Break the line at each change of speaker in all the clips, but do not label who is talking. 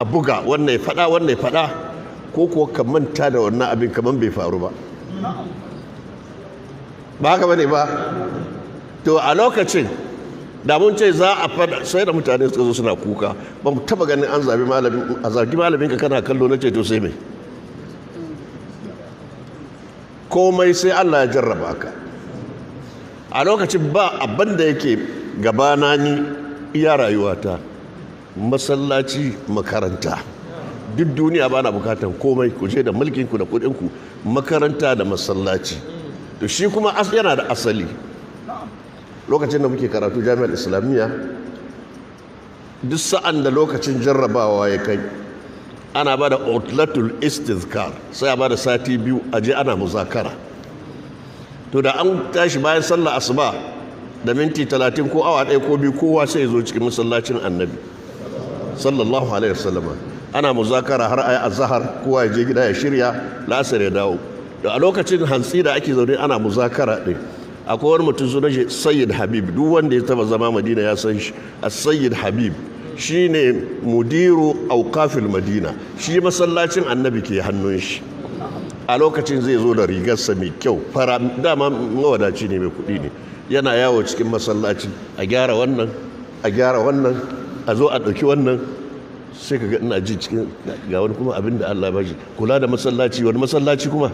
a buga wannan ya faɗa wannan ya faɗa ko kuwa ka manta da wannan abin kamar bai faru ba ba haka bane ba to a lokacin da mun ce za a faɗa sai da mutane suka zo suna kuka ba mu taba ganin an zabi malamin a zagi malamin ka kana kallo na ce to sai mai komai sai Allah ya jarraba ka a lokacin ba abin da yake gabana ni iya rayuwata masallaci makaranta duk duniya ba na bukatan komai ku je da mulkinku da kudinku makaranta da masallaci to shi kuma yana da asali lokacin da muke karatu jami'ar islamiyya duk sa'an da lokacin jarrabawa ya kai ana ba da utlatul istizkar sai a ba da sati biyu a je ana muzakara to da an tashi bayan sallah asuba da minti 30 ko awa 1 ko 2 kowa sai ya zo cikin masallacin annabi sallallahu alaihi wasallam ana muzakara har ayi azhar kowa ya je gida ya shirya lasar ya dawo da a lokacin hantsi da ake zaune ana muzakara din akwai wani mutum sunan shi Sayyid Habib duk wanda ya taba zama Madina ya san shi Sayyid Habib shine mudiru auqafil Madina shi masallacin annabi ke hannun shi a lokacin zai zo da rigarsa mai kyau fara dama mawadaci ne mai kuɗi ne yana yawo cikin masallaci a gyara wannan a zo a ɗauki wannan sai ka ga ina ji cikin ga wani kuma abin da Allah ya bashi kula da masallaci wani masallaci kuma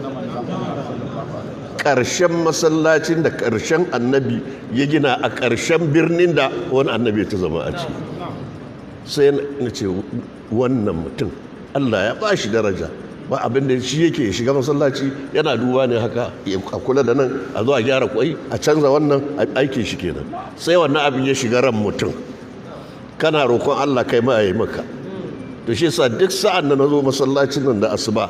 ƙarshen masallacin da ƙarshen annabi ya gina a ƙarshen birnin da wani annabi ta zama a ciki sai na ce wannan mutum Allah ya bashi daraja ba abin da shi yake shiga masallaci yana duba ne haka a kula da nan a zo a gyara kwai a canza wannan aikin shi kenan sai wannan abin ya shiga ran mutum kana roƙon Allah kai ma yayi maka to shi yasa duk sa'an da nazo masallacin nan da asuba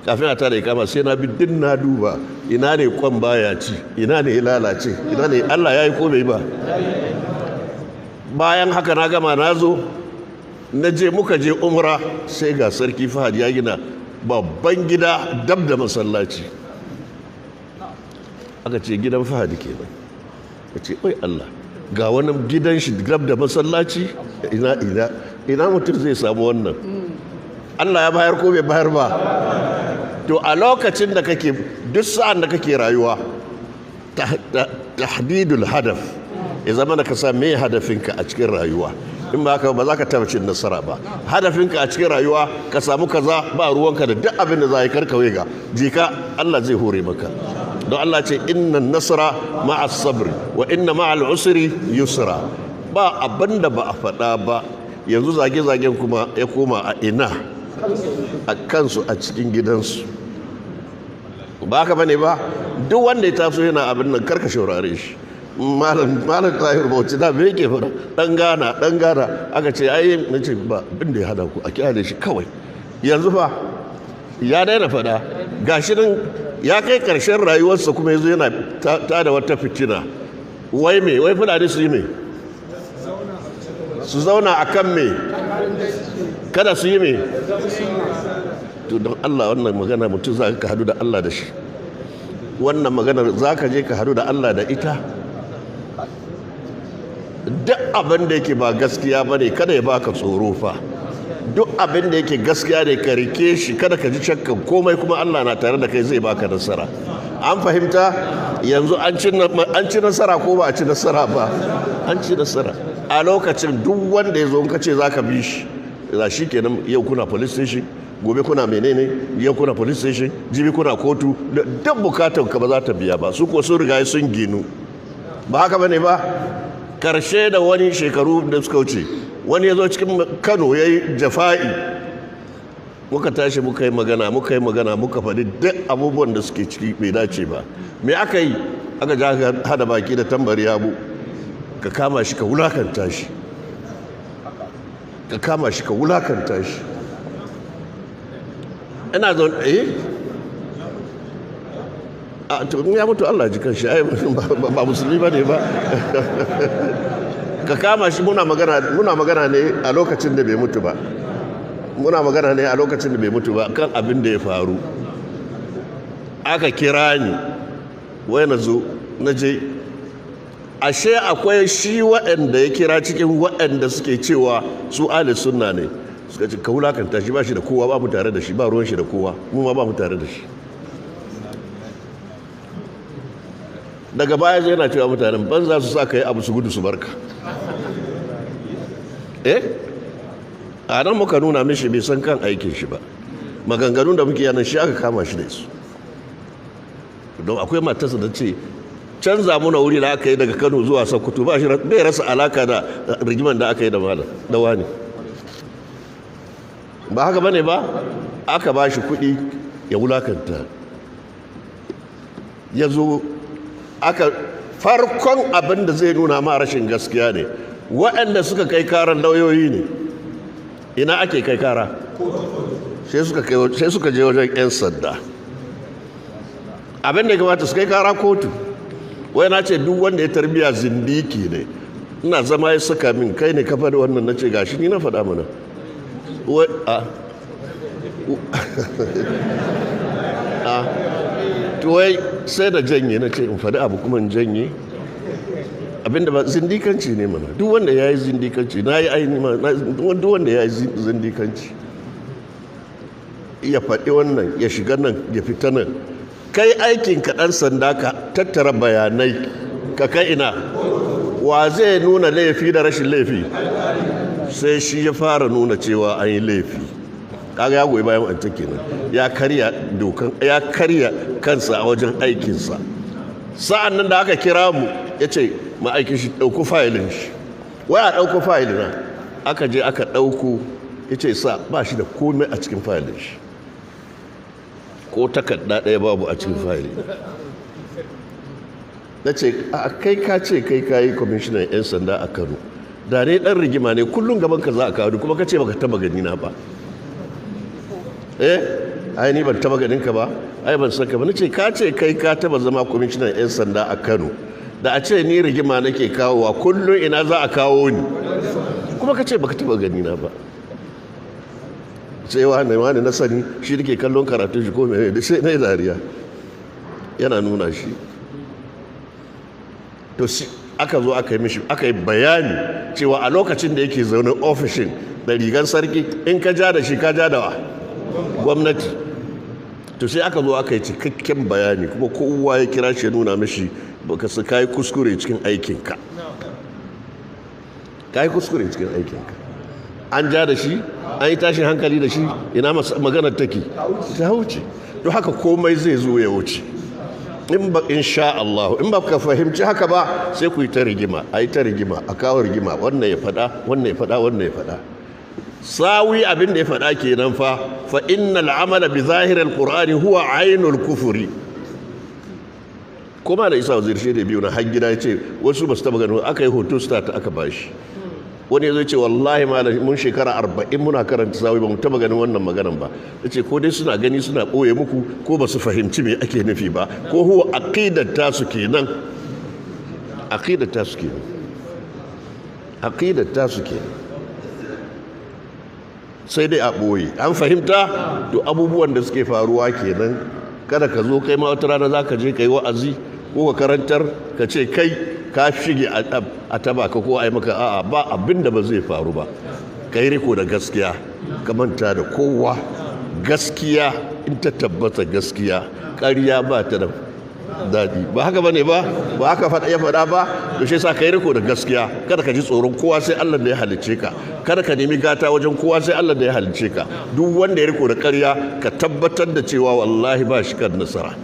kafin a tada ikama sai na bi din na duba ina ne kwan baya ci ina ne ya lalace ina ne Allah yayi ko bai ba bayan haka na gama nazo na je muka je umra sai ga sarki Fahad ya gina babban gida dab da masallaci aka ce gidan Fahad kenan ka ce oi Allah ga wani gidan shi dab da masallaci ina mutum zai samu wannan Allah ya bayar ko bai bayar ba to a lokacin da kake duk sa'an da kake rayuwa tahdidul hadaf ya zama da ka sa me hadafinka a cikin rayuwa in ba haka ba za ka taɓa cin nasara ba hadafinka a cikin rayuwa ka samu kaza ba ruwanka da duk abin da za yi karkawe ga jika Allah zai hore maka don Allah ce inna nasara ma'as sabri wa inna ma'al usri yusra ba abin da ba a faɗa ba yanzu zage-zagen kuma ya koma a ina a kansu a cikin gidansu ba haka bane ba duk wanda ya taso yana abin nan karka shaurare shi malam tahir bauchi da me yake fara dan gana aka ce ai nace ba abin da ya hada ku a kiyaye shi kawai yanzu fa ya daina fada gashi nan ya kai karshen rayuwarsa kuma yazo yana ta da wata fitina wai fulani su yi me su zauna akan me kada su yi me to don Allah wannan magana mutum za ka hadu da Allah da shi wannan magana za ka je ka hadu da Allah da ita duk abin da yake ba gaskiya ba ne kada ya baka tsoro fa duk abin da yake gaskiya ne ka rike shi kada ka ji shakkan komai kuma Allah na tare da kai zai baka nasara an fahimta yanzu an ci nasara ko ba a ci nasara ba an ci nasara a lokacin duk wanda ya zo ka ce za ka bi shi za shi kenan yau kuna police station gobe kuna menene yau kuna police station jibi kuna kotu duk bukatan ka ba za ta biya ba su ko sun riga sun ginu ba haka bane ba karshe da wani shekaru da suka wuce wani ya zo cikin Kano ya yi jafa'i muka tashi muka yi magana muka faɗi duk abubuwan da suke ciki bai dace ba me aka yi aka ja hada baki da tambari yabu ka kama shi ka wulakanta shi ina zo a to ya mutu Allah ji kanshi ai ba musulmi bane ba ka kama shi muna magana ne a lokacin da bai mutu ba kan abin da ya faru aka kira ni wai na zo na je ashe akwai shi waɗanda ya kira cikin waɗanda suke cewa su ahli sunna ne suka ce ka wulakanta shi, ba shi da kowa, ba mu tare da shi, ba ruwan shi da kowa, mu ma ba mu tare da shi. Daga baya zai yana cewa mutanen banza su sa ka yi abu su gudu su barka. A nan muka nuna mishi bai san kan aikin shi ba, maganganun da muke yanar shi aka kama shi da su. Don akwai matarsa da ce canza muna wuri da aka yi daga Kano zuwa Sokoto ba shi bai rasa alaka da rigiman da aka yi da malam da wani, ba haka bane ba. Aka ba shi kuɗi ya wulakanta, ya zo aka farkon abin da zai nuna ma rashin gaskiya ne, waɗanda suka kai karan lauyoyi ne. Ina ake kai kara? Sai suka je wajen 'yan sanda. Abin da ya kamata su kai kara kotu. Wai na ce duk wanda ya tarbiya zindiki ne. Ina zama ya saka min, kai ne kafa da wannan, na ce gashi ni na faɗa mana. Wai sai da janye, na ce in faɗi abu kuma in janye. Abinda ba zindikanci ne mana. Duk wanda ya yi zindikanci, na yi aini ma, duk wanda ya yi zindikanci ya faɗi wannan, ya shiga nan, ya fita nan. Kai aikin ka ɗan sanda ka tattara bayanai ka kai ina, wa zai nuna laifi da rashin laifi? Sai shi ya fara nuna cewa an yi laifi. Kaga ya goyi bayan wancan kenan, ya karya dokan, ya karya kansa a wajen aikinsa. Sa'an nan da aka kira mu ya ce ma'aikin shi ɗauko fayilin shi, waya ɗauko fayilina. Aka je aka ɗauko, ya ce sa ba shi da komai a cikin fayilin shi, ko takarda ɗaya babu a cikin fayilin. Na ce a kai ka ce kai ka yi kwamishinan 'yan sanda a Kano, da ne ɗan rigima ne kullum gaban ka za a kawo, kuma ka ce baka taba gani na ba. Ai ni ban taba ganin ka ba, ai ban san ka ba. Nace ka ce kai ka taba zama kwamishinan 'yan sanda a Kano, da a ce ni rigima nake kawowa kullum ina za a kawo ni, kuma ka ce baka taba gani na ba. Sai wani na sani shi nake kallon karatu shi ko mene da sai na yi dariya, yana nuna shi. To aka zo aka yi mishi, aka yi bayani cewa a lokacin da yake zaune ofishin da rigar sarki, in ka ja da shi ka ja da wa gwamnati. To sai aka zo aka yi cikakken bayani, kuma kowa ya kira shi ya nuna mishi baka su kayi kuskure cikin aikinka, kayi kuskure cikin aikinka. An ja da shi, an yi tashin hankali da shi, ina maganar take ta wuce. Don haka komai zai zo ya wuce, insha Allah. In ba ka fahimci haka ba sai ku yi ta rigima, a yi ta rigima, a kawo rigima, wannan ya faɗa, wannan ya faɗa, wannan ya faɗa. Sawi abin da ya faɗa kenan fa innal amala bi zahiril qur'ani huwa ainul kufuri. Kuma da Isa Waziri shi da biyu na har gida ya ce wasu ba su taɓa ganin, aka yi hoto ta aka bashi. Wani ya zo ce wallahi malam mun shekara 40 muna karanta sawi ba mu taba ganin wannan maganan ba. Ya ce ko dai suna gani suna ɓoye muku, ko ba su fahimci me ake nufi ba, ko huwa aqidar tasu kenan, aqidar tasu kenan, aqidar tasu kenan. Sai dai a ɓoye, an fahimta. To abubuwan da suke faruwa kenan. Kada ka zo kai ma wata rana za ka je ka yi wa'azi ko ka karantar ka ce kai ka shige a taba ka ko a yi maka, a'a, ba abin da ba zai faru ba. Ka yi riko da gaskiya, ka manta da kowa. Gaskiya in ta tabbata gaskiya, ƙarya ba ta da daɗi. Ba haka ba ne ba haka ya faɗa ba. Da shi sa ka yi riko da gaskiya, kada ka ji tsoron kowa sai Allah da ya halicce ka, kada ka nemi gata wajen kowa sai Allah da ya halicce ka. Duk wanda ya riko da ƙarya ka tabbatar da cewa wallahi ba shi kan nasara.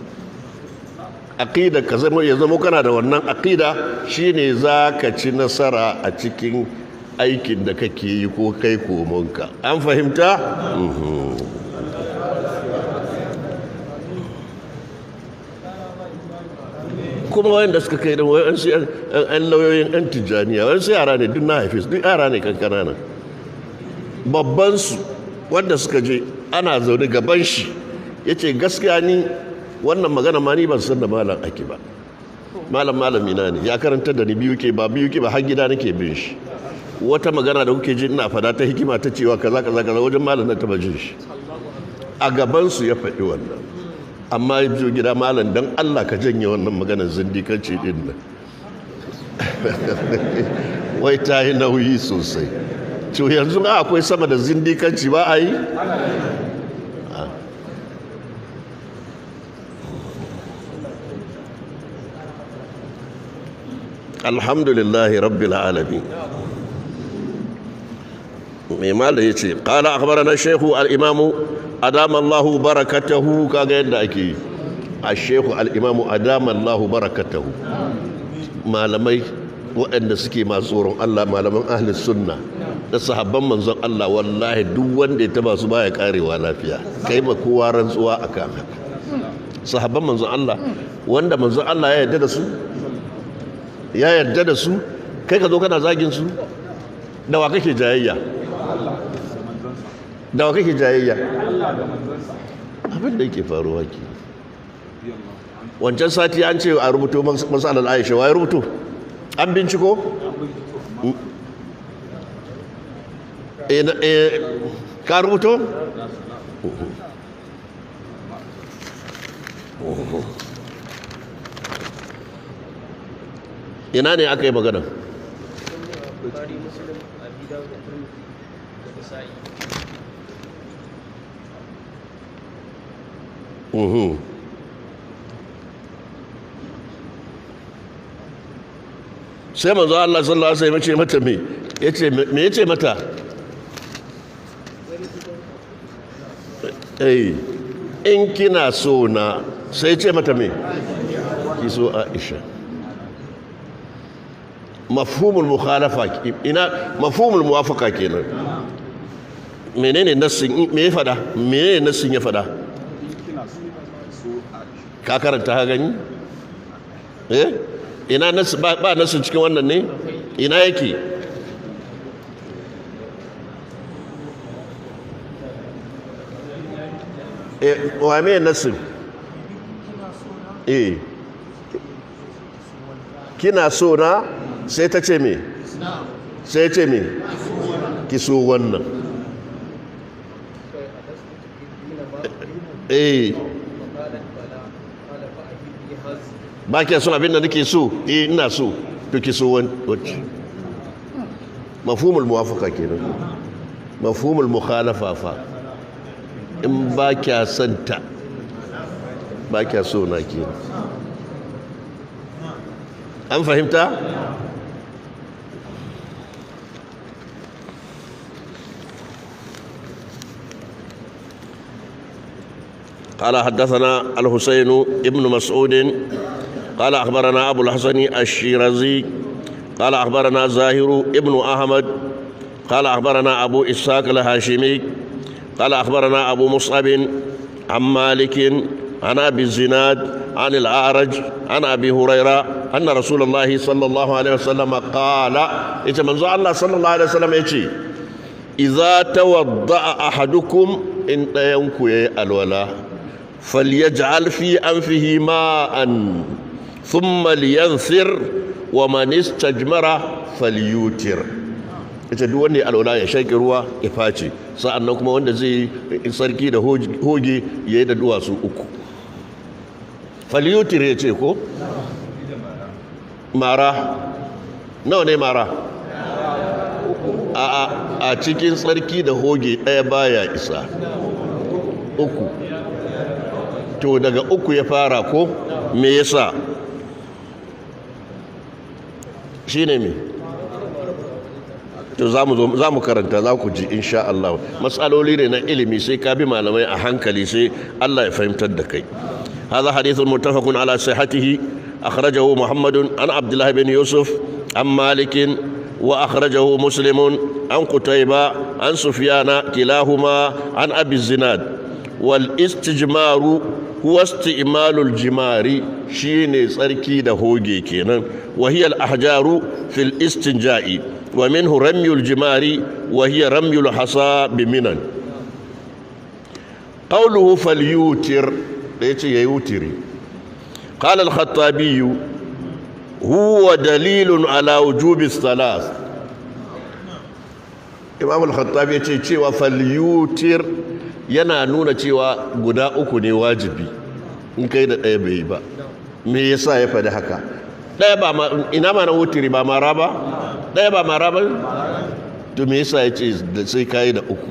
Aqida ka ya zama kana da wannan aqida, shine za ka ci nasara a cikin aikin da kake yi ko kai komonka. An fahimta? Kuma wayanda suka kai da wayansu yan lauyoyin yan tijjaniya, wayansu yara ne, duk na haife su, duk yara ne kankana nan. Babban su wanda suka je ana zaune gaban shi ya ce gaskiya ni wannan magana ma ni ban san da malam ake ba. Malami na ne, ya karanta da ni biyu ke ba har gida nake bin shi. Wata magana da kuke ji ina fada ta hikima ta cewa kaza wajen malam na taba jin shi. A gaban su ya faɗi wannan. Amma ya biyo gida, malam dan Allah ka janye wannan maganar zindikanci din nan. Wai ta yi nauyi sosai. to yanzu akwai sama da zindikanci ba a yi alhamdulillahi rabbil alamin mai mala ya ce ƙala akhbarana shehu al'imamu adamallahu barakatahu kaga yadda ake yi a shehu al'imamu adamallahu barakatahu malamai waɗanda suke masu tsoron Allah malaman ahlus sunna da sahabban manzon Allah wallahi duk wanda ya taba su baya karewa lafiya kai ma kowa rantsuwa akan haka sahabban manzon Allah wanda manzon Allah ya yarda da su kai ka zo kana zagin su da wa kake jayayya abin da yake faruwa ke wancan sati an ce a rubuto masalar Aisha wa ya rubuto an binciko ka rubuto ina ne aka yi magana sai manzo Allah sallallahu alaihi wasallam ya ce mata me yace mata in kina so na sai ce mata me ki so Aisha mafhumul mukhalafa ina mafhumul muwafaqa kenan menene nassin me ya fada menene nassin ya fada ka karanta ha gani ina nasu ba nasu cikin wannan ne ina yake wa me nasu kina so na sai ta ce me sai ce me ki so wannan ba ke son abin da nake so ina so to ki so wacce mafhumul muwafaqa kenan mafhumul mukhalafa fa in ba kya santa ba kya so na kenan an fahimta قال حدثنا الحسين ابن مسعود قال أخبرنا أبو الحسن الشيرازي قال أخبرنا زاهر ابن أحمد قال أخبرنا أبو إسحاق الهاشمي قال أخبرنا أبو مصعب عن مالك عن أبي الزناد عن الأعرج عن أبي هريرة أن رسول الله صلى الله عليه وسلم قال إذا الله صلى الله عليه وسلم إذا توضأ أحدكم إن ينكو الولاء فليجعل في أنفه ماء ثم لينثر ومن استجمر فليوتر ita duk wanda alwala ya shaƙi ruwa ya face sa'annan kuma wanda zai sarki da hoge ya yi da duwatsu uku falyutir ya ce ko mara nawa ne mara a cikin tsarki da hoge ɗaya baya isa uku to daga uku ya fara ko me yasa shine me to za mu karanta za ku ji insha Allah matsaloli ne na ilimi sai ka bi malamai a hankali sai Allah ya fahimtar da kai هذا حديث متفق على صحته أخرجه محمد عن عبد الله بن يوسف عن مالك وأخرجه مسلم عن قتيبة عن سفيان كلاهما عن أبي الزناد والاستجمار هو استعمال الجمار شيني سركي دهوجي كينا وهي الأحجار في الاستنجاء ومنه رمي الجمار وهي رمي الحصى بمنن قوله فليوتر ليش يوتري قال الخطابي هو دليل على وجوب الثلاث إمام الخطابي يقول فليوتر yana nuna cewa guda uku ne wajibi in kai da ɗaya bai yi ba me yasa ya faɗi haka ɗaya ba ina ma na wutiri ba mara ba ɗaya ba mara ba to me yasa yace sai kai da uku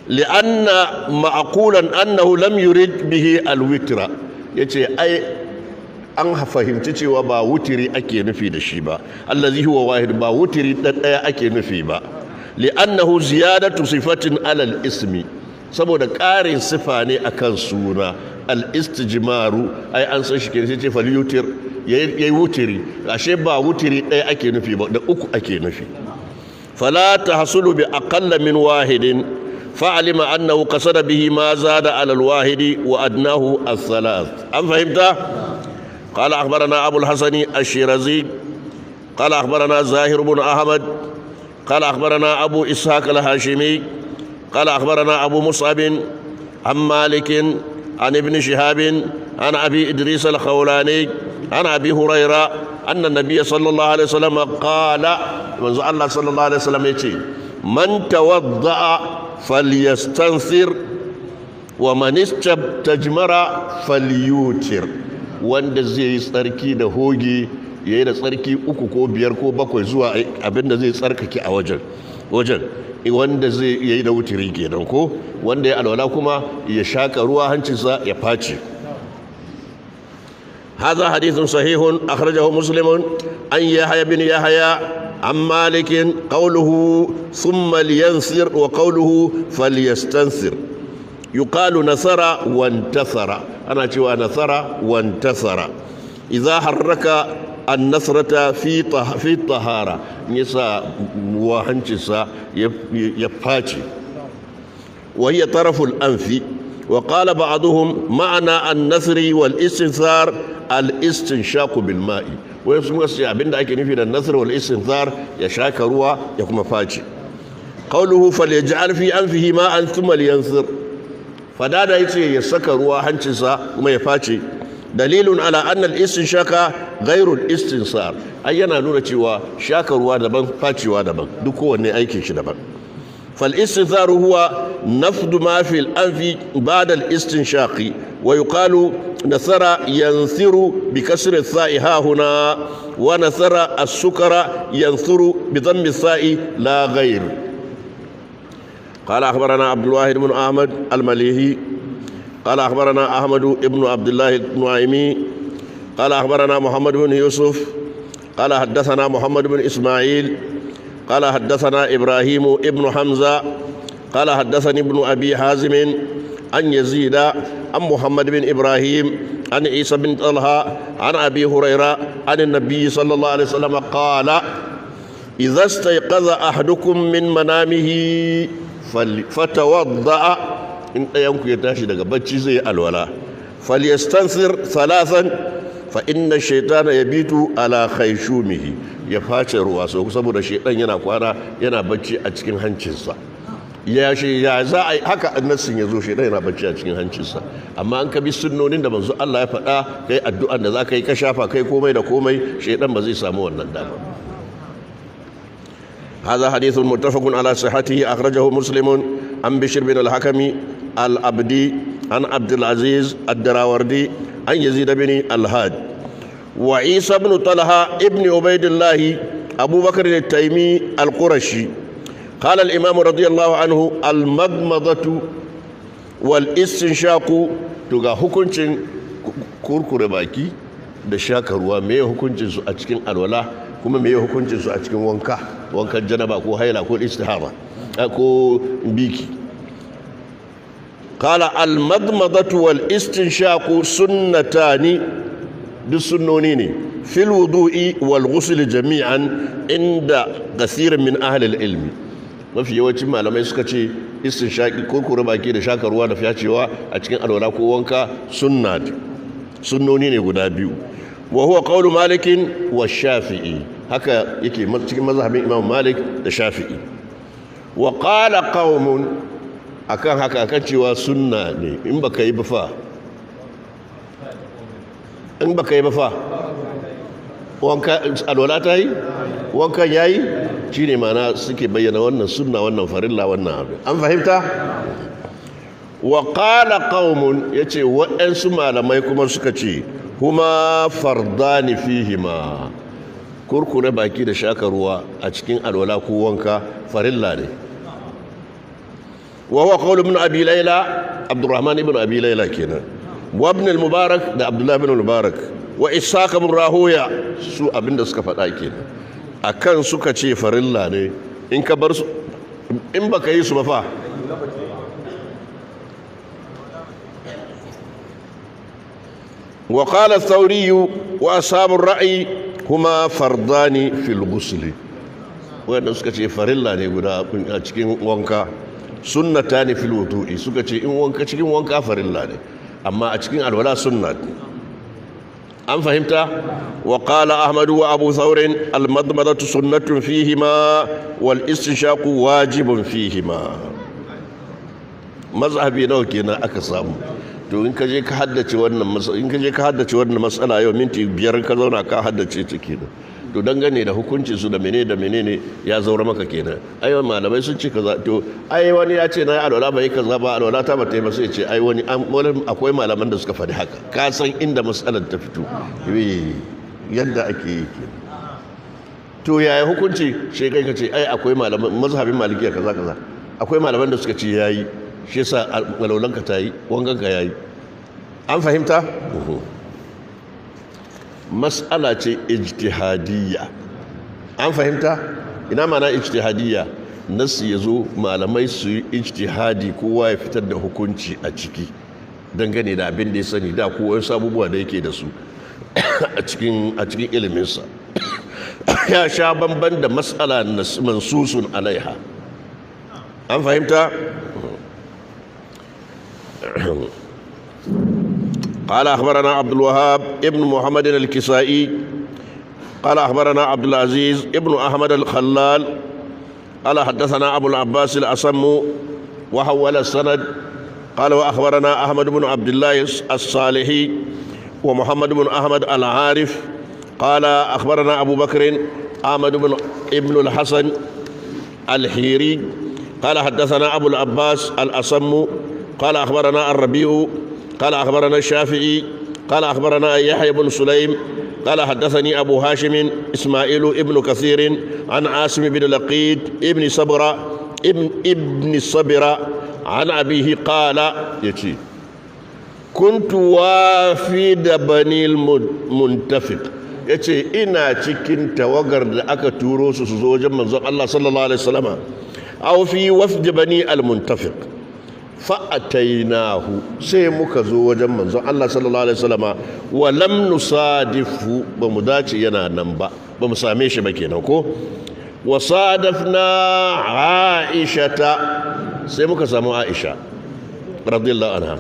li'anna ma'qulan annahu lam yurid bihi alwitra yace ai an fahimci cewa ba wutiri ake nufi da shi ba allazi huwa wahid ba wutiri daya ake nufi ba li'annahu ziyadatu sifatin alal ismi saboda ƙarin sifa ne akan suna al-istijmaru ai an san shi ke sai ce fal yutir yayi wutiri ashe ba wutiri daya ake nufi ba da uku ake nufi fala tahsulu bi aqalla min wahidin فعلم أنه قصد به ما زاد على الواحد وأدناه الثلاث أم فهمت؟ قال أخبرنا أبو الحسن الشيرازي قال أخبرنا زاهر بن أحمد قال أخبرنا أبو إسحاق الهاشمي قال أخبرنا أبو مصعب عن مالك عن ابن شهاب عن أبي إدريس الخولاني عن أبي هريرة أن النبي صلى الله عليه وسلم قال من الله صلى الله عليه وسلم يتي من توضأ فليستنثر ومن استجمر فليوتر wanda zai yi tsarki da hoge ya yi da tsarki 3 ko 5 ko 7 zuwa abinda zai tsarkake a wajen wanda zai yi da wutiri kenan ko wanda ya alwala kuma ya shaka ruwa hancinsa ya face هذا حديث صحيح أخرجه مسلم عن يحيى بن يحيى عن مالك قوله ثم لينثر وقوله فليستنثر يقال نثر وانتثر أنا شوى نثر وانتثر إذا حرك النثرة في الطهارة نساء وهنشسا يباتي وهي طرف الأنف وقال بعضهم معنى النثر والاستنثار الاستنشاق بالماء ويسمى abinda ake nufi da nasr wal istinthar ya shaka ruwa ya kuma faci qawluhu falyaj'al fi anfihi ma'an thumma liyansir fadada yace ya saka ruwa hancinsa kuma ya faci dalilun ala anna al istinshaka ghayru al istinsar ai yana nuna cewa shaka ruwa daban faciwa daban duk kowanne aikin shi daban فالاستنثار هو نفض ما في الأنف بعد الاستنشاق ويقال نثر ينثر بكسر الثاء ها هنا ونثر السكر ينثر بضم الثاء لا غير قال أخبرنا عبد الواحد بن أحمد المليهي قال أخبرنا أحمد بن عبد الله النعيمي قال أخبرنا محمد بن يوسف قال حدثنا محمد بن إسماعيل قال حدثنا إبراهيم ابن حمزة قال حدثني ابن أبي حازم عن يزيد عن محمد بن إبراهيم عن عيسى بن طلحة عن أبي هريرة عن النبي صلى الله عليه وسلم قال إذا استيقظ أحدكم من منامه فتوضأ إن ينكو يتاشي دقا بچي زي الولا فليستنثر ثلاثا فإن الشيطان يبيت على خيشومه ya face ruwa so saboda shedan yana kwana yana bacci a cikin hancinsa ya za a haka annasin ya zo shedan yana bacci a cikin hancinsa amma an ka bi sunnonin da manzo Allah ya faɗa kai addu'an da zaka yi ka shafa kai komai da komai shedan ba zai samu wannan dama هذا حديث متفق على صحته أخرجه مسلم عن بشر بن الحكم العبدي عن عبد العزيز الدراوردي عن يزيد بن الهاد وعيسى بن طلحة ابن عبيد الله أبو بكر التيمي القرشي قال الإمام رضي الله عنه المضمضة والاستنشاق تغا hukuncin kurkure baki da shaka ruwa me hukuncin su a cikin alwala kuma me hukuncin su a cikin wankan janaba ko haila ko istihara ko biki قال المضمضة والاستنشاق سنتان duk sunnoni ne fil wudu'i wal ghusl jami'an inda kaseerin min ahli al-ilmi mafi yawancin malamai suka ce istinshaqi kurkure baki da shaka ruwa da fiyacewa a cikin alwala ko wanka sunnoni ne guda biyu wa huwa qawlu malik wa shafi'i haka yake cikin mazhabin imam malik da shafi'i wa qala qaumun akan haka kan cewa sunna ne in baka yi ba fa in baka yi ba fa wanka alwala ta yi wankan yayi shine mana suke bayyana wannan sunna wannan farilla wannan abu an fahimta wa qala qaumun yace waɗansu malamai kuma suka ce huma fardani fihima kurkure baki da shaka ruwa a cikin alwala ko wanka farilla ne wa huwa qawl ibn abi layla abdurrahman ibn abi layla kenan wa ibn al-mubarak da abdullah ibn al-mubarak wa ishaq ibn rahuya su abinda suka faɗa kenan akan suka ce farilla ne in ka bar su in baka yi su ba fa وقال الثوري وأصحاب الرأي هما فردان في الغسل وأن سكتي فريلا نيغودا cikin wanka sunnatani fil wudu'i suka ce in wanka cikin wanka farilla ne amma a cikin alwala sunna an fahimta wa qala ahmad wa abu thawr al madmadatu sunnatun fihima wal istinshaqu wajibun fihima mazhabi nawa kenan aka samu to in ka je ka haddace wannan matsala yau minti 5 ka zauna ka haddace ta kenan to dangane da hukuncin su da menene ya zaura maka kenan ai malamai sun ce kaza to ai wani ya ce na alwala bai kaza ba alwala ta ba ta yi ba sai ce ai wani akwai malaman da suka faɗi haka ka san inda matsalar ta fito yadda ake yi kenan to yaya hukunci sai kai ka ce ai akwai malaman mazhabin malikiya kaza akwai malaman da suka ce yayi shi yasa walaulanka ta yi wanganka ya yi an fahimta? mas'ala ce ijtihadiyya an fahimta? ina mana ijtihadiyya nasu ya zo malamai su yi ijtihadi kowa ya fitar da hukunci a ciki dangane da abin da ya sani da kowa wasu abubuwa da yake da su a cikin iliminsa ya sha bamban da mas'ala mansusun alaiha an fahimta? قال أخبرنا عبد الوهاب ابن محمد الكسائي قال أخبرنا عبد العزيز ابن أحمد الخلال قال حدثنا أبو العباس الأصم وحول السند قال وأخبرنا أحمد بن عبد الله الصالحي ومحمد بن أحمد العارف قال أخبرنا أبو بكر أحمد بن ابن الحسن الحيري قال حدثنا أبو العباس الأصم قال أخبرنا الربيع قال أخبرنا الشافعي قال أخبرنا يحيى بن سليم قال حدثني أبو هاشم إسماعيل ابن كثير عن عاصم بن لقيد ابن صبرة ابن صبرة عن أبيه قال يتي كنت وافد بني المنتفق yace ina cikin tawagar da aka turo su zo wajen manzon Allah sallallahu alaihi wasallam aw fi wafd bani al-muntafiq fa atainahu sai muka zo wajen manzon Allah sallallahu alaihi wasallam wa lam nusadifu ba mu dace yana nan ba mu same shi ba kenan ko wa sadafna aishata sai muka samu aisha radiyallahu anha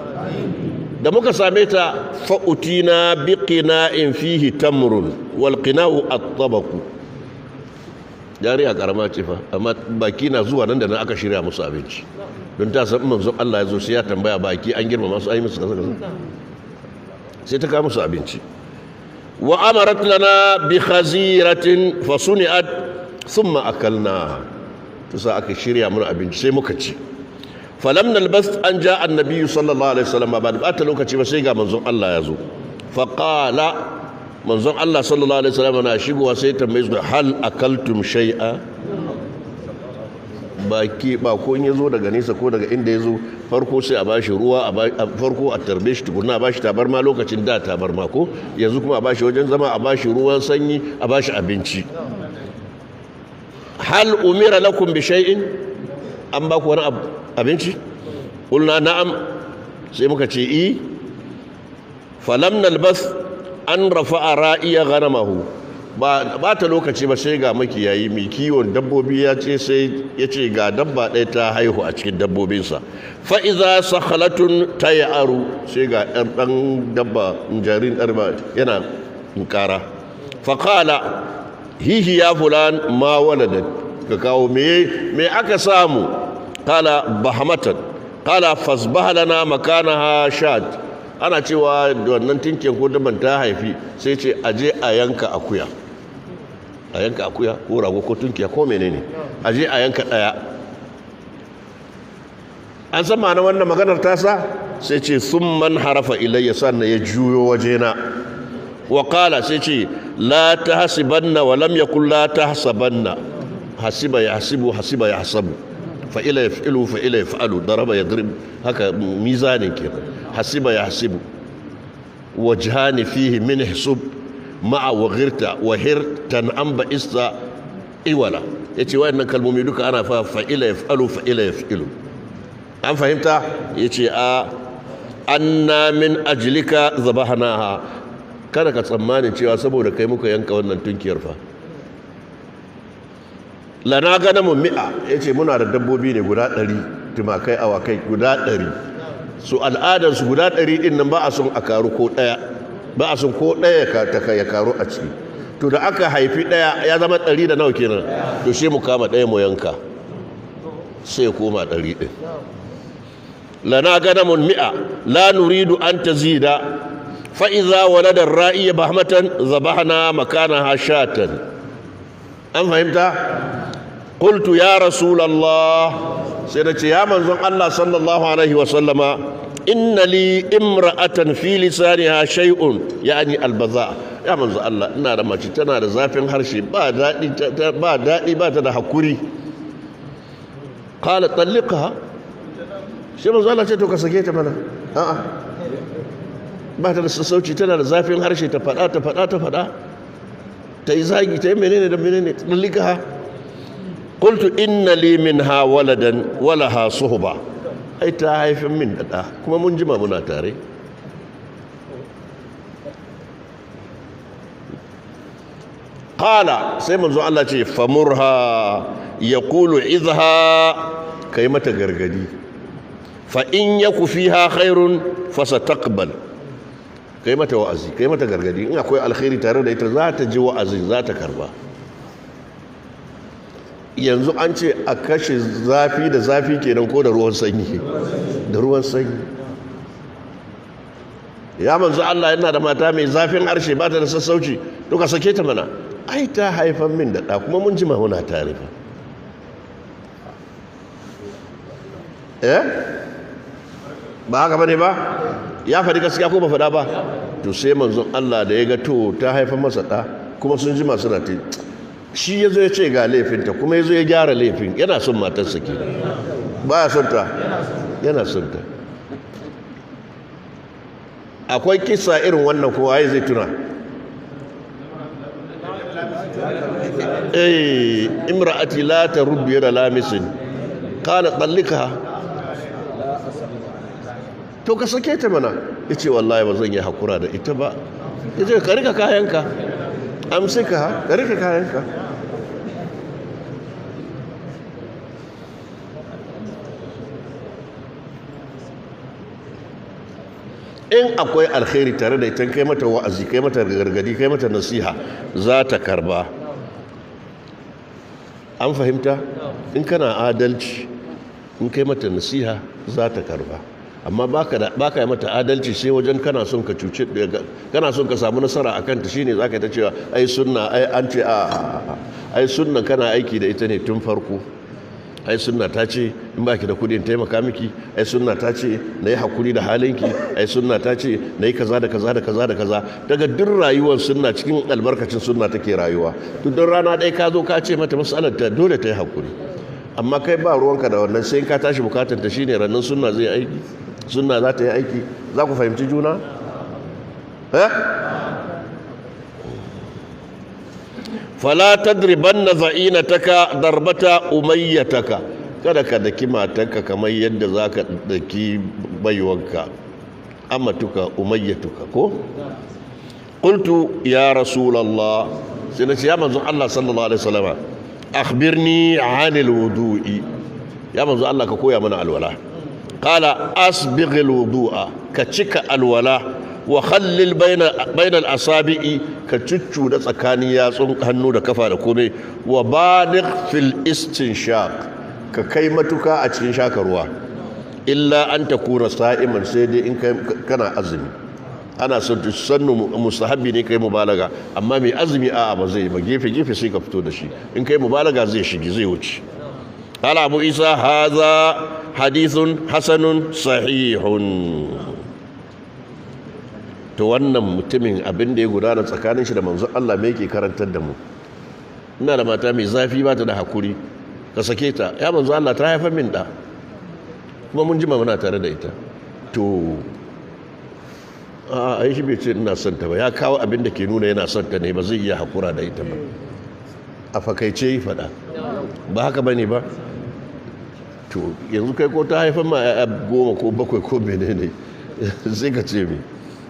da muka same ta fa'utina bi qina'in fihi tamrun wal qina'u at-tabaq jariya karama ce fa amma baki na zuwa nan da nan aka shirya musu abinci don ta san manzon Allah ya zo sai ya tambaya baki an girma masu ayi musu kaza sai ta kawo musu abinci wa amarat lana bi khaziratin fasuni'at thumma akalna to sai aka shirya mana abinci sai muka ci falam nalbas an ja annabi sallallahu alaihi wasallam ba da ta lokaci ba sai ga manzon Allah ya zo fa qala manzon Allah sallallahu alaihi wasallam na shigowa sai tambaye su hal akaltum shay'a baki ba ko in yazo daga nesa ko daga inda yazo farko sai a bashi ruwa farko a tarbe shi tukunna a bashi tabarma lokacin da tabarma ko yanzu kuma a bashi wajen zama a bashi ruwan sanyi a bashi abinci hal umira lakum bi shay'in an ba ku wani abinci ƙulna na'am sai muka ce i falam nalbas an rafa'a ra'iya ghanamahu ba ta lokaci ba sai ga makiyayi mai kiwon dabbobi ya ce sai ya ce ga dabba ɗaya ta haihu a cikin dabbobinsa fa'iza sakhalatun ta ya'aru sai ga ɗan dabba jarin ɗarba yana ƙara faƙala hihi ya fulan ma waladat ka kawo me aka samu قال بهمة قال فاصبح لنا مكانها شاد ana cewa wannan tinkin ko daban ta haifi sai ce aje a yanka akuya ko rago ko tunkiya ko menene aje a yanka daya an san ma'ana wannan maganar tasa sai ce summan harafa ilayya sannan ya juyo wajena وقال سيتي لا تحسبن ولم يقل لا تحسبن حسب يحسب حسب يحسب فإلا يفعل فإلا يفعل ضرب يضرب هكا ميزان كده حسب يحسب وجهان فيه من حسب مع وغرت وهر تنعم بئست إولا يتي وإن كالمومي دوك أنا فإلا يفعل فإلا يفعل أم فهمت يتي أنا من أجلك ذبحناها kada ka tsammanin cewa saboda kai muka yanka wannan tunkiyar fa lana ganamun mi'a yace muna da dabbobi ne guda 100 tumakai awakai guda 100 su al'adar su guda 100 din nan ba a son a karu ko daya ba a son ko daya ya karu a ciki to da aka haifi daya ya zama 100 da nawa kenan to shi mu kama daya mu yanka sai koma 100 din lana ganamun mi'a la nuridu an tazida فإذا ولد الرائي بهمة ذبحنا مكانها شاة أم فهمت؟ قلت يا رسول الله سيدتي يا منزل الله صلى الله عليه وسلم إن لي امرأة في لسانها شيء يعني البذاء يا منزل الله إن لما تنا رزافين هرشي بعد ذلك حكوري قال طلقها شو منزل الله تتوقع سكيت منا ba ta da sassauci tana da zafin harshe ta fada ta yi zagi ta yi menene da menene dalika qultu inna li minha waladan walaha suhba ai ta haifin min da kuma mun jima muna tare qala sai manzo Allah ce famurha yaqulu idha kai mata gargadi fa in yaku fiha khairun fasataqbal kai mata wa'azi kai mata gargadi in akwai alkhairi tare da ita za ta ji wa'azi za ta karba yanzu an ce a kashe zafi da zafi kenan ko da ruwan sanyi da ruwan sanyi ya manzo Allah yana da mata mai zafin harshe ba ta da sassauci to ka sake ta mana ai ta haifan min da kuma mun ji muna tare fa ba haka bane ba ya faɗi gaskiya ko ba faɗa ba to sai manzon Allah da ya ga to ta haifa masa ɗa kuma sun ji masu nati shi ya zo ya ce ga laifinta kuma ya zo ya gyara laifin yana son matarsa ke ba ya son ta yana son ta akwai kisa irin wannan kowa ya zai tuna imra'ati la taruddu yara lamisin qala talliqha to ka sake ta mana ya ce wallahi ba zan yi hakura da ita ba ya ce ka rika kayanka amsika ka rika kayanka in akwai alkhairi tare da ita kai mata wa'azi kai mata gargadi kai mata nasiha za ta karba an fahimta in kana adalci in kai mata nasiha za ta karba amma baka yi mata adalci sai wajen kana son ka cuce kana son ka samu nasara akan ta shine zaka ta cewa ai sunna ai an ce ai sunna kana aiki da ita ne tun farko ai sunna ta ce in baki da kudi in taimaka miki ai sunna ta ce nayi hakuri da halinki ai sunna ta ce nayi kaza da kaza da kaza da kaza daga duk rayuwar sunna cikin albarkacin sunna take rayuwa to don rana dai ka zo ka ce mata masalar ta dole ta yi hakuri amma kai ba ruwanka da wannan sai in ka tashi bukatar ta shine rannan sunna zai aiki sunna za ta yi aiki za ku fahimci juna fala tadribanna za'inataka darbata umayyataka kada ka daki matanka kamar yadda zaka daki baiwanka amatuka umayyatuka ko qultu ya rasulullah sai na ce ya manzo Allah sallallahu alaihi wasallam akhbirni 'anil wudu'i ya manzo Allah ka koya mana alwala qala asbighil wudu'a ka cika alwala wa khallil bainal asabi'i ka cuccu da tsakanin yatsun hannu da kafa da komai wa baligh fil istinshaq ka kai matuka a cikin shaka ruwa illa an takuna sa'iman sai dai in kana azumi ana son sannu mustahabbi ne kai mubalaga amma mai azumi a ba zai ba gefe gefe sai ka fito da shi in kai mubalaga zai shige zai wuce قال أبو عيسى هذا حديث حسن صحيح to wannan mutumin abin da ya gudana tsakanin shi da manzon Allah me yake karantar da mu? Ina da mata mai zafi ba ta da hakuri, ka sake ta, ya manzon Allah ta haifa min da kuma mun jima muna tare da ita. To a shi bai ce ina son ta ba, ya kawo abin da ke nuna yana son ta ne, ba zai iya hakura da ita ba. A fakaice yi faɗa, ba haka bane ba? To yanzu kai ko ta haifar ma ya 10 ko 7 ko menene sai ka ce me?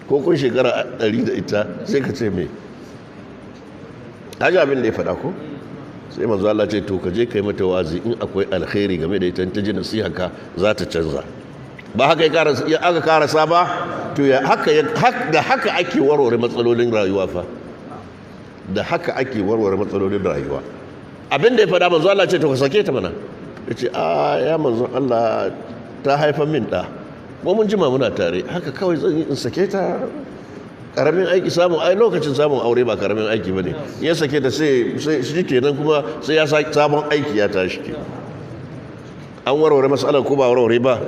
Ko kun shekara 100 da ita sai ka ce me? Haji abin da ya faɗa ko? Sai manzo Allah ce to ka je kai mata wazi, in akwai alkhairi game da ita ta ji nasiha ka za ta canza. Ba haka ya aka karasa ba? To ya da haka ake warware matsalolin rayuwa fa. Da haka ake warware matsalolin rayuwa. Abin da ya faɗa manzo Allah ce to ka sake ta mana. Ya ce ya manzo Allah ta haifa min da, ko mun jima muna tare, haka kawai zan yi in sake ta? Karamin aiki samun lokacin samun aure ba karamin aiki bane. Ya sake ta sai shi kenan kuma sai ya sake sabon aiki ya tashi ke. An warware mas'alar ko ba warware ba?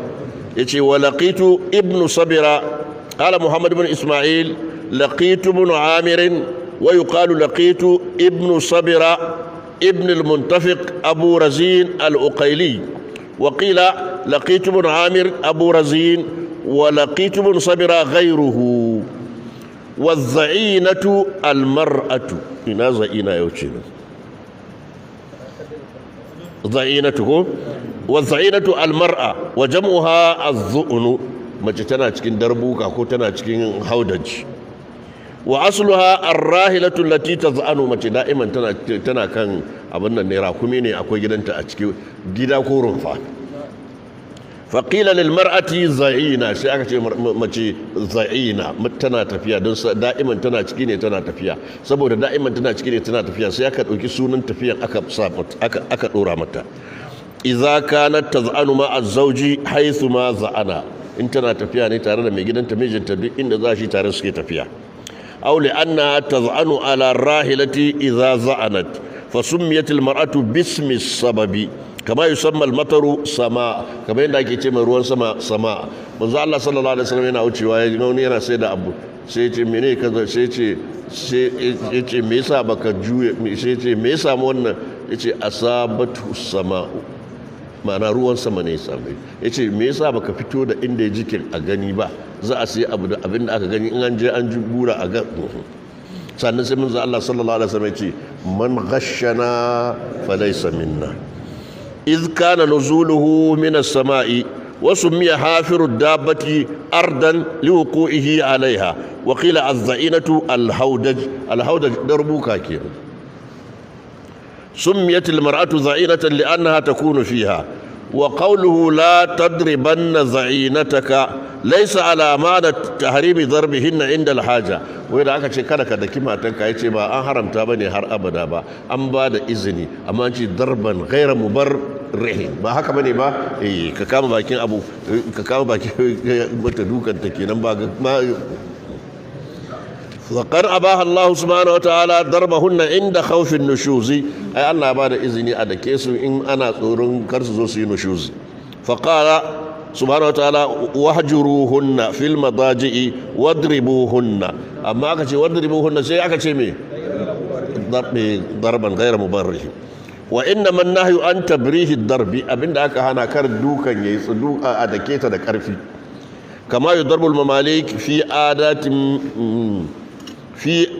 yace wa laqitu ibnu sabira qala muhammad ibn isma'il laqitu ibn amir wa yuqalu laqitu ibnu sabira ابن المنتفق أبو رزين الأقيلي وقيل لقيت بن عامر أبو رزين ولقيت بن صبرا غيره والزعينة المرأة إنا زعينة يوشينا زعينته والزعينة المرأة وجمعها الذؤن مجتنا تكين دربوكا كوتنا تكين هودج وأصلها الراهلة التي تزعن متى دائما تنا كان أبنا نرى كميني أكو جدا تأتكي جدا كورنفا فقيل للمرأة زعينة سيأكل متى زعينة تنا تفيا دائما تنا تكيني تنا تفيا سبب دائما تنا تكيني تنا تفيا سيأكل وكسون تفيا أكد أورامتا إذا كانت تزعن مع الزوج حيث ما زعنا إن تنا تفيا نتارنا ميجدا تميجن تبي إن ذاشي تارسكي تفيا أو لأنها تظعن على الراحلة إذا زعنت فسميت المرأة باسم السبب كما يسمى المطر سماء كما يندك يتم روان سماء منذ الله صلى الله عليه وسلم هنا أوتي ويقولون هنا سيدة أبو سيتي مني كذا سيتي ميسا بك جوي سيتي ميسا مون يتي أصابته السماء ma'ana ruwan sama ne ya same ya ce me yasa baka fito da inda ya jikin a gani ba, za a sai abu da abin da aka gani in an je an ji bura a ga sannan sai manzo Allah sallallahu alaihi wasallam ya ce man ghashana falaysa minna iz kana nuzuluhu min as-sama'i wa sumiya hafiru dabbati ardan liwuqihi alaiha wa qila az-za'inatu al-hawdaj darbuka kenan سميت المرأة زعينة لأنها تكون فيها وقوله لا تضربن زعينتك ليس على معنى تحريم ضربهن عند الحاجة وإذا أكا شكرا كده كما تنكا يتي ما أنحرم تابني هر أبدا با أم بعد إذني أما أنت ضربا غير مبرح با هكا بني با كاكام باكين أبو كاكام باكين متدوكا تكينا ما وقد أباح الله سبحانه وتعالى ضربهن عند خوف النشوز أي الله بعد إذن أدكيس إن أنا صورن كرسوسي نشوز فقال سبحانه وتعالى واهجروهن في المضاجع واضربوهن أما أكشي واضربوهن سي أكشي مي ضربا غير مبرح وإنما النهي عن تبريه الضرب أبن داك هانا كردوكا يصدوك أدكيتا دكارفي كما يضرب المماليك في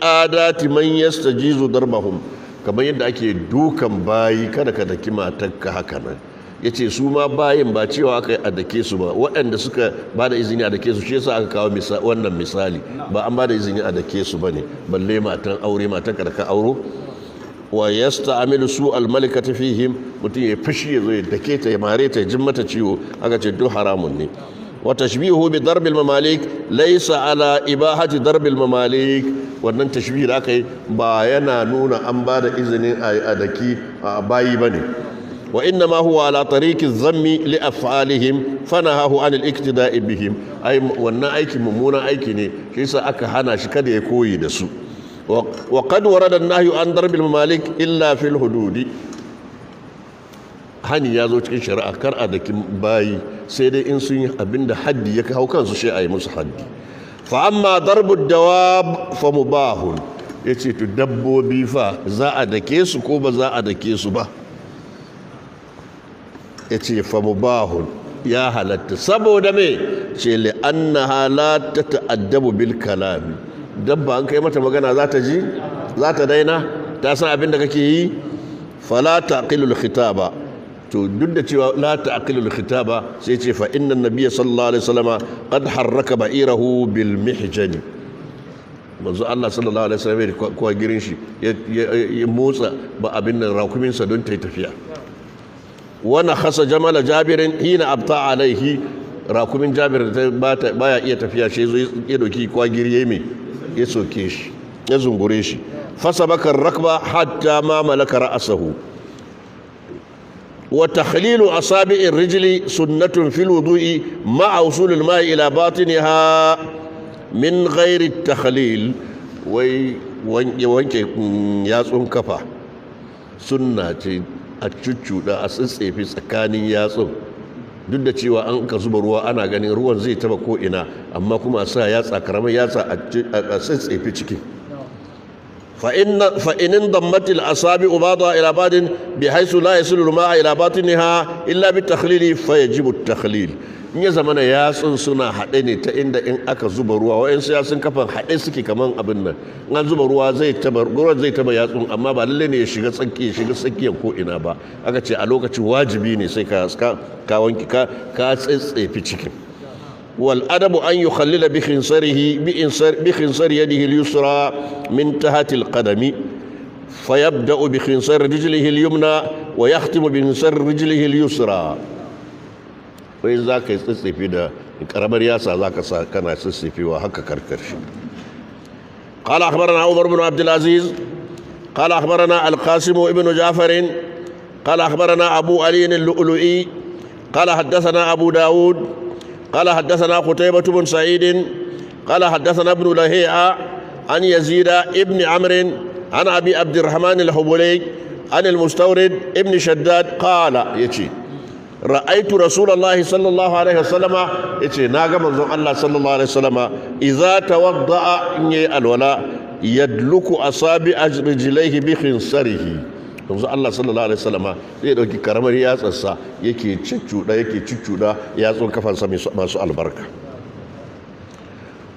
عادات من يستجيز ضربهم kamar yadda ake dukan bayi kada ka daki matarka haka nan yace su ma bayin ba cewa aka yi a dake su ba waɗanda suka ba da izini a dake su shi yasa aka kawo wannan misali ba an ba da izini a dake su bane balle matan aure matarka da ka auro wa yasta'milu su al-malikati fihim mutum ya fashi ya zo ya dake ta ya mare ta ya jin mata ciwo aka ce duk haramun ne وتشبيهه بضرب المماليك ليس على إباحة ضرب المماليك wannan tashbih da aka yi ba yana nuna an ba da izinin a daki bayi bane wa inna ma huwa ala tariqi zammi li af'alihim fanahahu an al-iktida'i bihim ai wannan aiki mummunan aiki ne shi yasa aka hana shi kada ya koyi da su wa qad warada an-nahyu an darb al-mamalik illa fil hududi hani ya zo cikin shari'a kar a daki bayi sai dai in sun yi abinda haddi ya kawo kansu shi a yi musu haddi fa amma darbu dawab fa mubahun yace to dabbobi fa za a dake su ko ba za a dake su ba yace fa mubahun ya halatta saboda me ce li annaha la tata'addabu bil kalam dabba an kai mata magana za ta ji za ta daina ta san abin da kake yi fala taqilul khitaba to duk da cewa la taqilul khitaba sai ce fa inna nabiyya sallallahu alaihi wasallama qad harraka ba'irahu bil mihjan manzo Allah sallallahu alaihi wasallam ko girin shi ya motsa ba abin nan rakumin sa don tai tafiya wana khasa jamala jabirin hina abta alaihi rakumin jabir baya iya tafiya shi zo ya doki kwagiri yayi me ya soke shi ya zungure shi fasabaka rakba hatta ma malaka ra'sahu wa takhlilu asabi'ir rijli sunnatun fil wudu'i ma'a usul al-ma'i ila batiniha min ghairi at-takhlil wai wanke yatsun kafa sunna ce a cuccuda a tsitsefi tsakanin yatsun duk da cewa an ka zuba ruwa ana ganin ruwan zai taba ko ina amma kuma a sa yatsa karamar yatsa a tsitsefi ciki fa in dammat al asabi ubada ila badin bi haythu la yasilu al ma'a ila batiniha illa bi takhlili fa yajibu at takhlil in ya zamana yatsun suna haɗe ne ta inda in aka zuba ruwa wa'yansu yatsun kafan haɗe suke kaman abin nan in an zuba ruwan zai taba yatsun amma ba lalle ne ya shiga tsakiyar ko ina ba aka ce a lokacin wajibi ne sai ka wanki ka tsitsefi cikin wal adabu an yukhallila bi khinsarihi bi khinsari yadihi al yusra min tahti al qadami fayabda'u bi khinsari rijlihi al yumna wa yahtimu bi khinsari rijlihi al yusra wai za ka yi tsitsefi da karamar yasa za ka sa kana tsitsefewa haka karkarshe قال أخبرنا عمر بن عبد العزيز قال أخبرنا القاسم ابن جعفر قال أخبرنا أبو علي اللؤلؤي قال حدثنا أبو داود قال حدثنا قتيبة بن سعيد قال حدثنا ابن لهيعة عن يزيد ابن عمرو عن أبي عبد الرحمن الحبلي عن المستورد ابن شداد قال يتي رأيت رسول الله صلى الله عليه وسلم يتي ناغا منزون الله صلى الله عليه وسلم إذا توضأ إني الولاء يدلك أصابع رجليه بخنصره manzo Allah sallallahu alaihi wasallama zai dauki karamar yatsarsa yake ciccuda yatsun kafansa masu albarka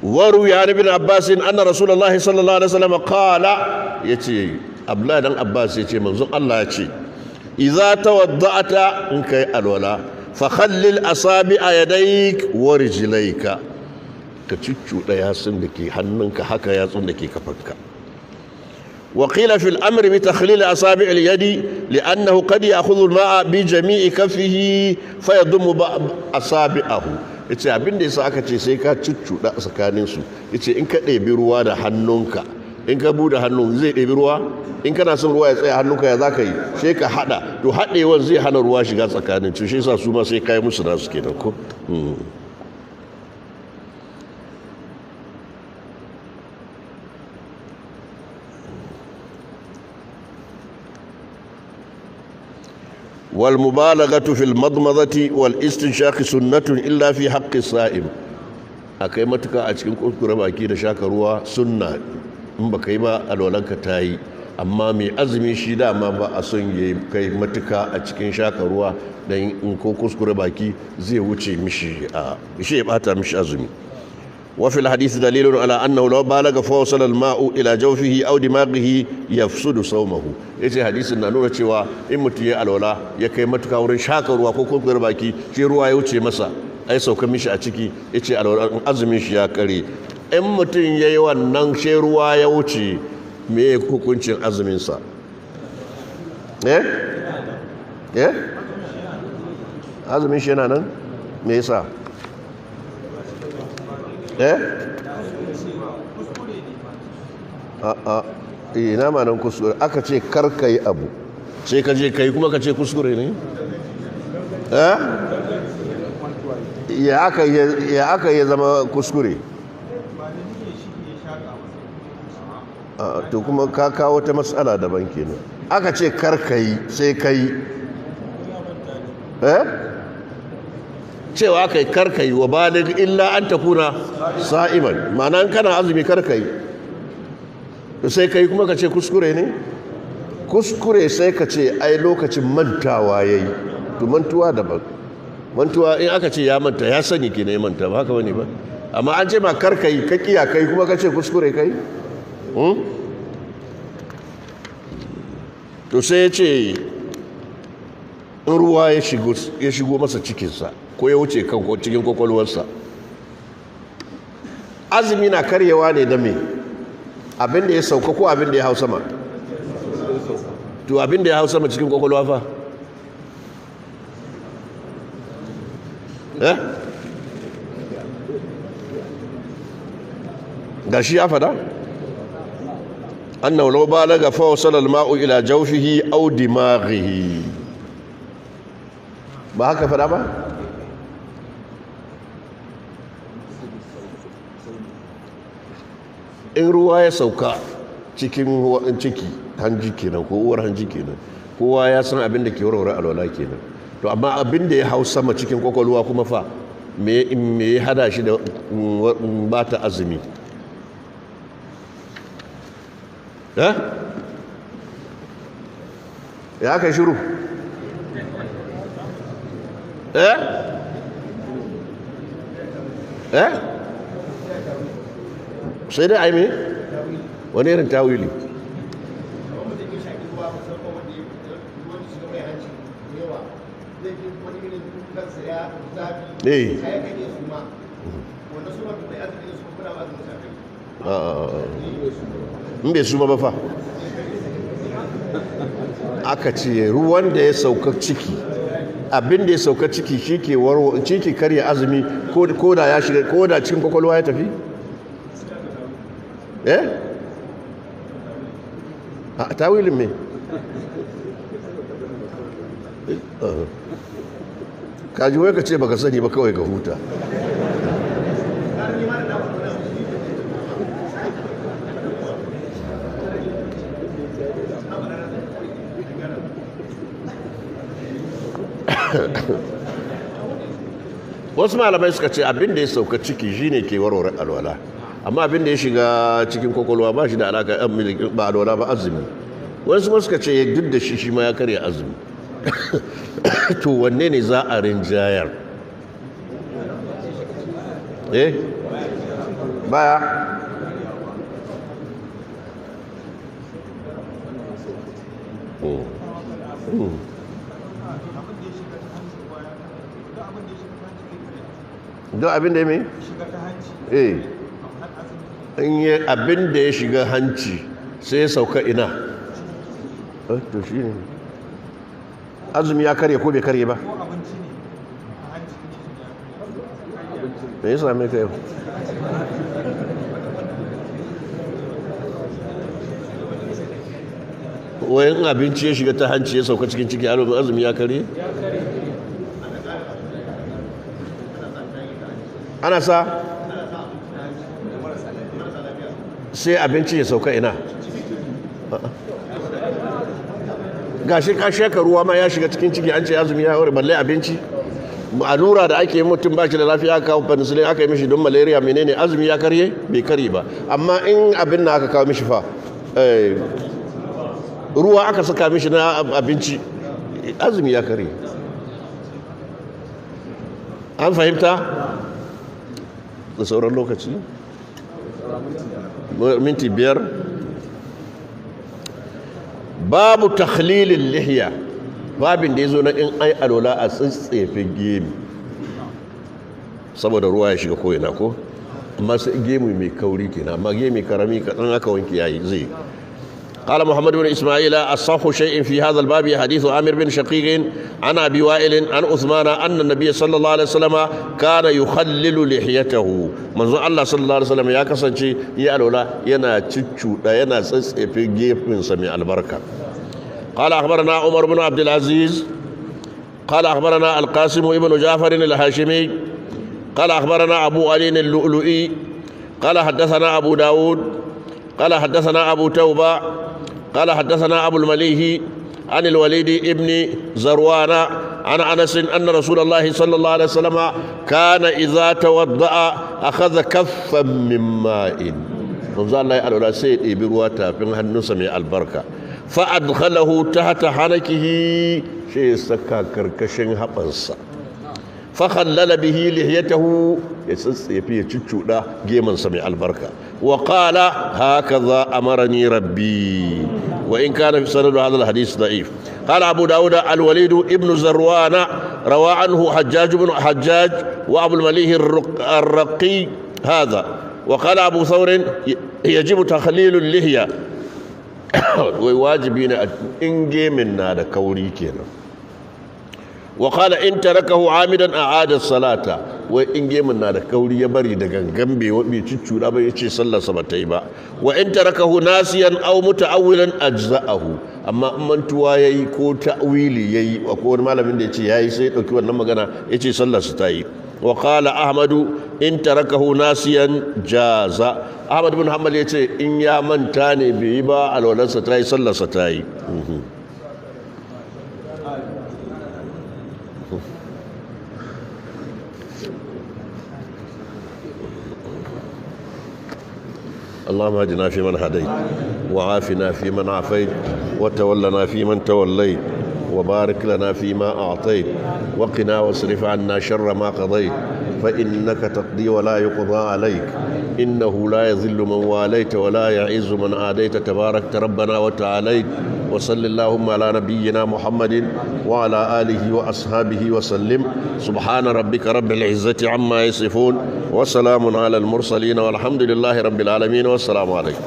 waru ya ibn Abbas anna rasulullahi sallallahu alaihi wasallama qala yace Abdullah dan Abbas yace manzo Allah yace idza tawadda'ata in kai alwala fa khallil asabi'a yadayk wa rijlayka ka ciccuda yatsun dake hannunka haka yatsun dake kafanka وقيل في الأمر بتخليل أصابع اليد لأنه قد يأخذ الماء بجميع كفه فيضم أصابعه yace abin da yasa aka ce sai ka cuccuda tsakanin su yace in ka ɗebi ruwa da hannunka in ka bude hannu zai ɗebi ruwa in kana son ruwa ya tsaya hannunka ya zaka yi sai ka hada to haɗewan zai hana ruwa shiga tsakanin su shi yasa su ma sai kai musu nasu kenan ko والمبالغة في المضمضة والاستنشاق سنة إلا في حق الصائم akai matuka a cikin kuskure baki da shaka ruwa sunna in baka yi ba alwalanka ta yi amma mai azumi shi dama ba a son ya kai matuka a cikin shaka ruwa dan in ko kuskure baki zai wuce mishi shi ya bata mishi azumi وفي الحديث دليل على أنه لو بالغ فوصل الماء إلى جوفه أو دماغه يفسد صومه yace hadisin na nuna cewa in mutum ya alwala ya kai matuka wurin shaka ruwa ko kurkur baki shi ruwa ya wuce masa ai sauka mishi a ciki yace alwala azumin shi ya kare in mutum yayi wannan shi ruwa ya wuce me hukuncin azumin sa azumin shi yana nan me yasa ina ma nan kuskure aka ce karka yi abu sai ka je ka yi kuma ka ce kuskure ne ya aka yi zama kuskure to kuma ka kawo ta matsala daban kenan aka ce karka yi sai ka yi cewa kai karkai wa balig illa an takuna sa'iman ma'ana kana azumi karkai sai kai kuma ka ce kuskure ne kuskure sai ka ce ai lokacin mantawa yayi to mantuwa daban mantuwa in aka ce ya manta ya sani ke ne ya manta ba haka bane ba amma an ce ma karkai ka kiya kai kuma ka ce kuskure kai to sai ya ce in ruwa ya shigo masa cikinsa ko ya wuce kan cikin kwakwalwarsa azumi na karyewa ne da me abin da ya sauka ko abin da ya hau sama to abin da ya hau sama cikin kwakwalwa fa ga shi ya fada annahu law balaga fa wasala al-ma'u ila jawfihi aw dimaghihi ba haka fada ba in ruwa ya sauka cikin ciki hanji kenan ko uwar hanji kenan kowa ya san abin da ke warware alwala kenan to amma abin da ya hau sama cikin kwakwalwa kuma fa me ya hada shi da bata azumi ya kai shiru sai dai ai me wani irin tawili in bai suma ba fa aka ce ruwan da ya sauka ciki abin da ya sauka ciki shi ke karya azumi ko da ya shiga ko da cikin kwakwalwa ya tafi a tawilin me kaji wai ka ce baka sani ba kawai ka huta wasu malamai suka ce abin da ya sauka ciki shine ke warware alwala amma abin da ya shiga cikin kwakwalwa ba shi da alaka ba alwala ba azumi wasu suka ce duk da shi ma ya karya azumi to wanne ne za a rinjayar baya don abin da ya mai? in yi abin da ya shiga hanci sai ya sauka ina to shi ne azumi ya karye ko bai karye ba me ya same ka yau wayan abinci ya shiga ta hanci ya sauka cikin ciki azumi ya karye ana sa sai abinci ya sauka ina gashi ka sheka ruwa ma ya shiga cikin ciki an ce azumi ya wuri balle abinci allura da ake mutum ba shi da lafiya aka kawo penicillin aka yi mishi don malaria menene azumi ya karye bai karye ba amma in abin na aka kawo mishi fa ruwa aka saka mishi na abinci azumi ya karye an fahimta da sauran lokaci minti 5 babu takhlilin lihiya babin da ya zo na in ai alola a tsitsefe gemi saboda ruwa ya shiga ko'ina ko amma sai gemi mai kauri kenan amma gemi karami kaɗan aka wanke yayi zai قال محمد بن إسماعيل الصح شيء في هذا الباب حديث عامر بن شقيق عن أبي وائل عن عثمان أن النبي صلى الله عليه وسلم كان يخلل لحيته منذ الله صلى الله عليه وسلم يا كسنشي يا لولا ينا تشو ينا سس في جيف من سمي البركة قال أخبرنا عمر بن عبد العزيز قال أخبرنا القاسم ابن جعفر الهاشمي قال أخبرنا أبو علي اللؤلؤي قال حدثنا أبو داود قال حدثنا أبو توبة قال حدثنا أبو المليه عن الوليد ابن زروان عن أنس أن رسول الله صلى الله عليه وسلم كان إذا توضأ أخذ كفا من ماء فنزال الله على سيد إبرواتا في هنسمي البركة فأدخله تحت حنكه شيء سكا كركشن حبنسا فخلل به لحيته يفي تشودا جيمن سمي البركة وقال هكذا أمرني ربي وإن كان في سند هذا الحديث ضعيف. قال أبو داود الوليد ابن زروان روى عنه حجاج بن حجاج وأبو المليه الرقي هذا. وقال أبو ثور يجب تخليل اللحية وواجبين إن جيمنا هذا كوري كينا. وقال إن تركه عامدا أعاد الصلاة وإن جيمنا هذا كوري يبري دقن جنبي وبيتشو لا بيتشي صلى سبتيبا وإن تركه ناسيا أو متأولا أجزأه أما من توايي كو تأويلي يي وكون مالا من يتشي ياي سيد وكيوان نما غنا يتشي صلى ستاي. وقال أحمد إن تركه ناسيا جاز أحمد بن حنبل يتشي إن يا من تاني بيبا الولا ستاي صلى ستاي. اللهم اهدنا فيمن هديت وعافنا فيمن عافيت وتولنا فيمن توليت وبارك لنا فيما أعطيت وقنا واصرف عنا شر ما قضيت فإنك تقضي ولا يقضى عليك إنه لا يذل من واليت ولا يعز من عاديت تباركت ربنا وتعاليت. وصل اللهم على نبينا محمد وعلى آله وأصحابه وسلم. سبحان ربك رب العزة عما يصفون وسلام على المرسلين والحمد لله رب العالمين والسلام عليكم.